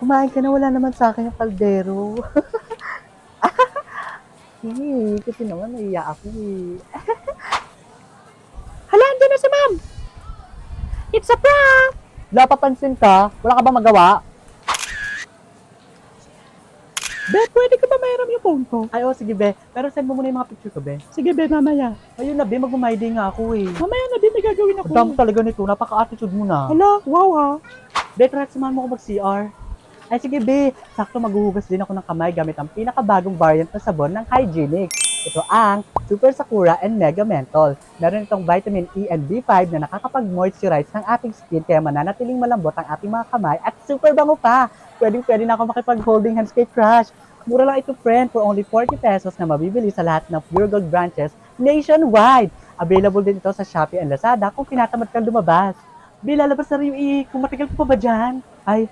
Kumain ka na, wala naman sa akin yung kaldero. Kasi naman naiya ako eh. Hala, andyan na si ma'am! It's a prank! Wala papansin ka? Wala ka ba magawa? Be, pwede ka ba mahiram yung phone ko? Ay, oh, sige, be. Pero send mo muna yung mga picture ko, be. Sige, be, mamaya. Ayun na, be. Magmamay-day nga ako eh. Mamaya na din may gagawin ako. Ang dami talaga nito. Napaka-attitude mo na. Hala, wow ha. Be, try samahan mo ako mag-CR. Ay, sige, be. Sakto maghuhugas din ako ng kamay gamit ang pinakabagong variant na sabon ng Hygienic. Ito ang Super Sakura and Mega Menthol. Meron itong vitamin E and B5 na nakakapag-moisturize ng ating skin kaya mananatiling malambot ang ating mga kamay at super bango pa. Pwedeng-pwede na ako makipag-holding hands kay Crush. Mura lang ito, friend, for only 40 pesos na mabibili sa lahat ng Pure Gold branches nationwide. Available din ito sa Shopee and Lazada kung tinatamad kang lumabas. Be, lalabas na rin yung kung matagal pa ba dyan? Ay,